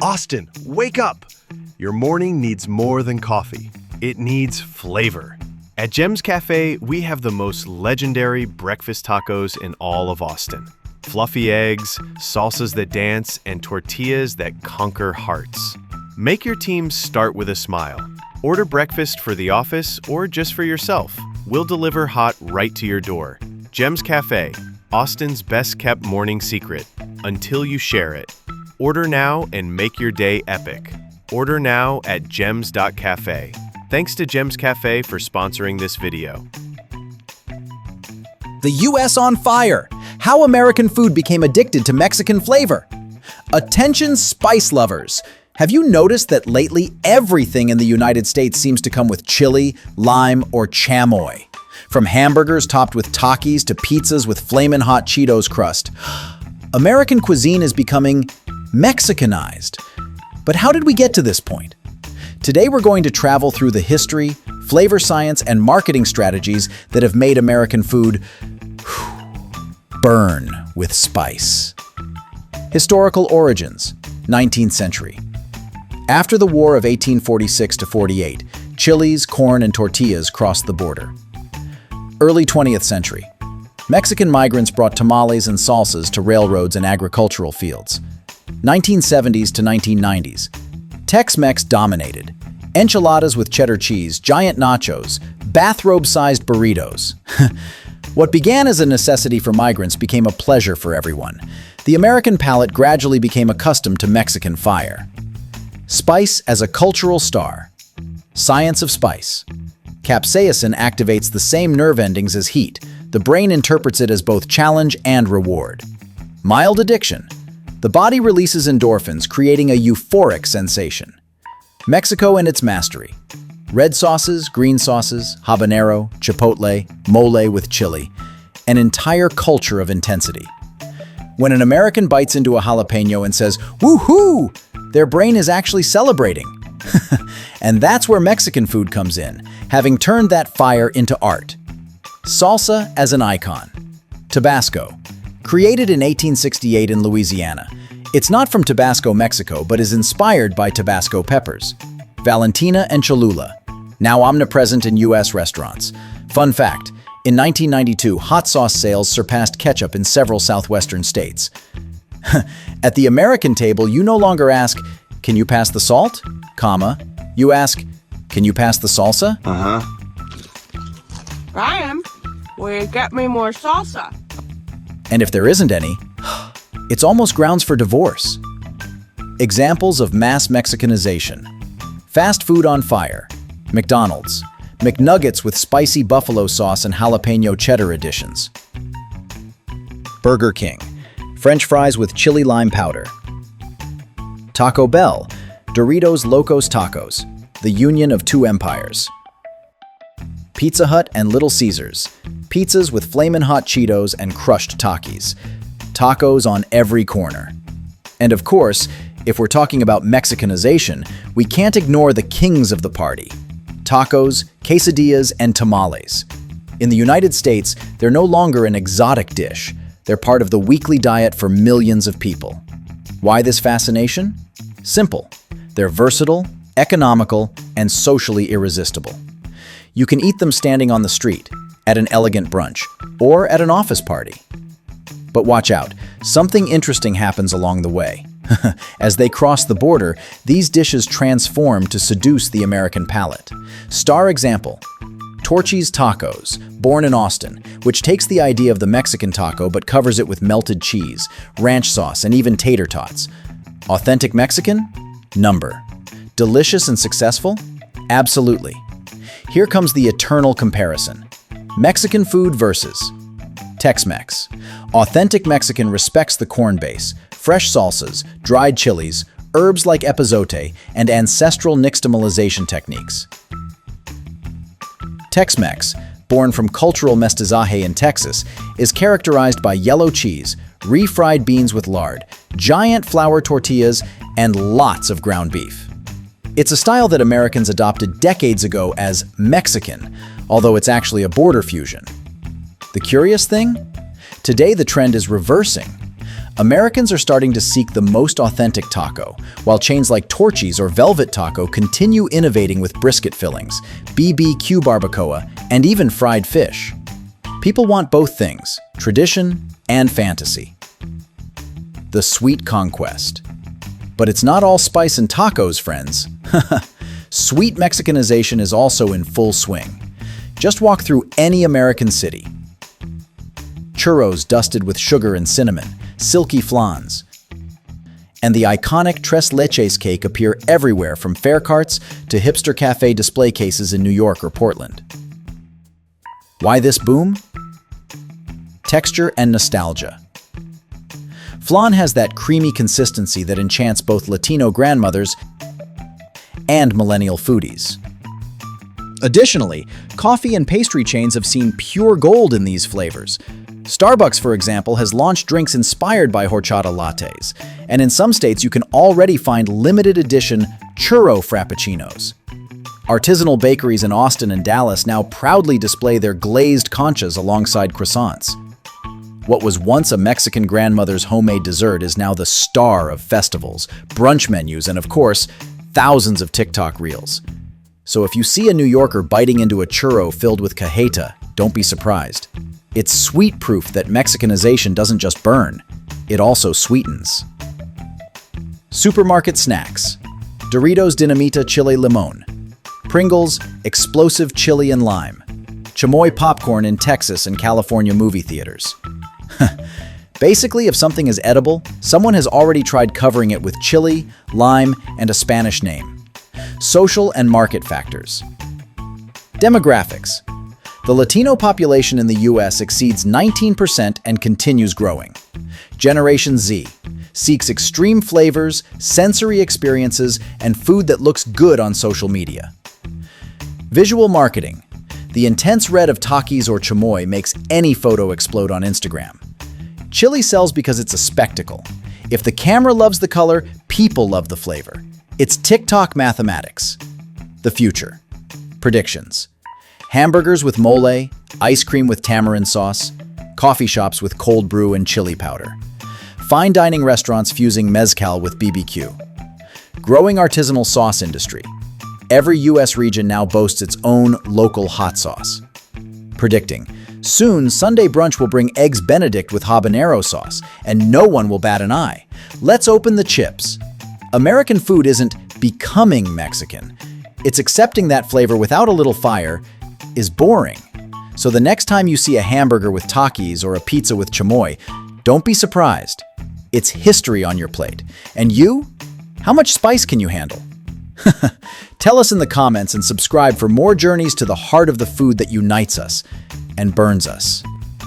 Austin, wake up! Your morning needs more than coffee. It needs flavor. At Jem's Cafe, we have the most legendary breakfast tacos in all of Austin. Fluffy eggs, salsas that dance, and tortillas that conquer hearts. Make your team start with a smile. Order breakfast for the office or just for yourself. We'll deliver hot right to your door. Jem's Cafe, Austin's best-kept morning secret, until you share it. Order now and make your day epic. Order now at gems.cafe. Thanks to Jem's Cafe for sponsoring this video. The U.S. on fire! How American food became addicted to Mexican flavor. Attention spice lovers! Have you noticed that lately everything in the United States seems to come with chili, lime, or chamoy? From hamburgers topped with Takis to pizzas with flamin' hot Cheetos crust. American cuisine is becoming Mexicanized. But how did we get to this point? Today we're going to travel through the history, flavor science, and marketing strategies that have made American food burn with spice. Historical origins, 19th century. After the War of 1846 to 48, chilies, corn, and tortillas crossed the border. Early 20th century. Mexican migrants brought tamales and salsas to railroads and agricultural fields. 1970s to 1990s. Tex-Mex dominated. Enchiladas with cheddar cheese, giant nachos, bathrobe-sized burritos. What began as a necessity for migrants became a pleasure for everyone. The American palate gradually became accustomed to Mexican fire. Spice as a cultural star. Science of spice. Capsaicin activates the same nerve endings as heat. The brain interprets it as both challenge and reward. Mild addiction. The body releases endorphins, creating a euphoric sensation. Mexico and its mastery. Red sauces, green sauces, habanero, chipotle, mole with chili. An entire culture of intensity. When an American bites into a jalapeno and says, "Woohoo!" their brain is actually celebrating. And that's where Mexican food comes in, having turned that fire into art. Salsa as an icon. Tabasco. Created in 1868 in Louisiana. It's not from Tabasco, Mexico, but is inspired by Tabasco peppers. Valentina and Cholula. Now omnipresent in U.S. restaurants. Fun fact, in 1992, hot sauce sales surpassed ketchup in several southwestern states. At the American table, you no longer ask, "Can you pass the salt?" You ask, "Can you pass the salsa?" Ryan, will you get me more salsa? And if there isn't any, it's almost grounds for divorce. Examples of mass Mexicanization. Fast food on fire. McDonald's. McNuggets with spicy buffalo sauce and jalapeno cheddar additions. Burger King. French fries with chili lime powder. Taco Bell. Doritos Locos Tacos. The union of two empires. Pizza Hut and Little Caesars. Pizzas with flamin' hot Cheetos and crushed Takis. Tacos on every corner. And of course, if we're talking about Mexicanization, we can't ignore the kings of the party. Tacos, quesadillas, and tamales. In the United States, they're no longer an exotic dish. They're part of the weekly diet for millions of people. Why this fascination? Simple. They're versatile, economical, and socially irresistible. You can eat them standing on the street, at an elegant brunch, or at an office party. But watch out, something interesting happens along the way. As they cross the border, these dishes transform to seduce the American palate. Star example, Torchy's Tacos, born in Austin, which takes the idea of the Mexican taco but covers it with melted cheese, ranch sauce, and even tater tots. Authentic Mexican? Number. Delicious and successful? Absolutely. Here comes the eternal comparison. Mexican food versus Tex-Mex. Authentic Mexican respects the corn base, fresh salsas, dried chilies, herbs like epazote, and ancestral nixtamalization techniques. Tex-Mex, born from cultural mestizaje in Texas, is characterized by yellow cheese, refried beans with lard, giant flour tortillas, and lots of ground beef. It's a style that Americans adopted decades ago as Mexican, although it's actually a border fusion. The curious thing? Today the trend is reversing. Americans are starting to seek the most authentic taco, while chains like Torchy's or Velvet Taco continue innovating with brisket fillings, BBQ barbacoa, and even fried fish. People want both things, tradition and fantasy. The sweet conquest. But it's not all spice and tacos, friends. Sweet Mexicanization is also in full swing. Just walk through any American city. Churros dusted with sugar and cinnamon, silky flans, and the iconic tres leches cake appear everywhere from fair carts to hipster cafe display cases in New York or Portland. Why this boom? Texture and nostalgia. Flan has that creamy consistency that enchants both Latino grandmothers and millennial foodies. Additionally, coffee and pastry chains have seen pure gold in these flavors. Starbucks, for example, has launched drinks inspired by horchata lattes, and in some states you can already find limited edition churro frappuccinos. Artisanal bakeries in Austin and Dallas now proudly display their glazed conchas alongside croissants. What was once a Mexican grandmother's homemade dessert is now the star of festivals, brunch menus, and of course, thousands of TikTok reels. So if you see a New Yorker biting into a churro filled with cajeta, don't be surprised. It's sweet proof that Mexicanization doesn't just burn, it also sweetens. Supermarket snacks. Doritos Dinamita Chile-Limón. Pringles Explosive Chili and Lime. Chamoy popcorn in Texas and California movie theaters. Basically, if something is edible, someone has already tried covering it with chili, lime, and a Spanish name. Social and market factors. Demographics. The Latino population in the US exceeds 19% and continues growing. Generation Z seeks extreme flavors, sensory experiences, and food that looks good on social media. Visual marketing. The intense red of Takis or chamoy makes any photo explode on Instagram. Chili sells because it's a spectacle. If the camera loves the color, people love the flavor. It's TikTok mathematics. The future. Predictions. Hamburgers with mole, ice cream with tamarind sauce, coffee shops with cold brew and chili powder. Fine dining restaurants fusing mezcal with BBQ. Growing artisanal sauce industry. Every US region now boasts its own local hot sauce. Predicting. Soon, Sunday brunch will bring Eggs Benedict with habanero sauce, and no one will bat an eye. Let's open the chips. American food isn't becoming Mexican. It's accepting that flavor without a little fire is boring. So the next time you see a hamburger with Takis or a pizza with chamoy, don't be surprised. It's history on your plate. And you? How much spice can you handle? Tell us in the comments and subscribe for more journeys to the heart of the food that unites us and burns us.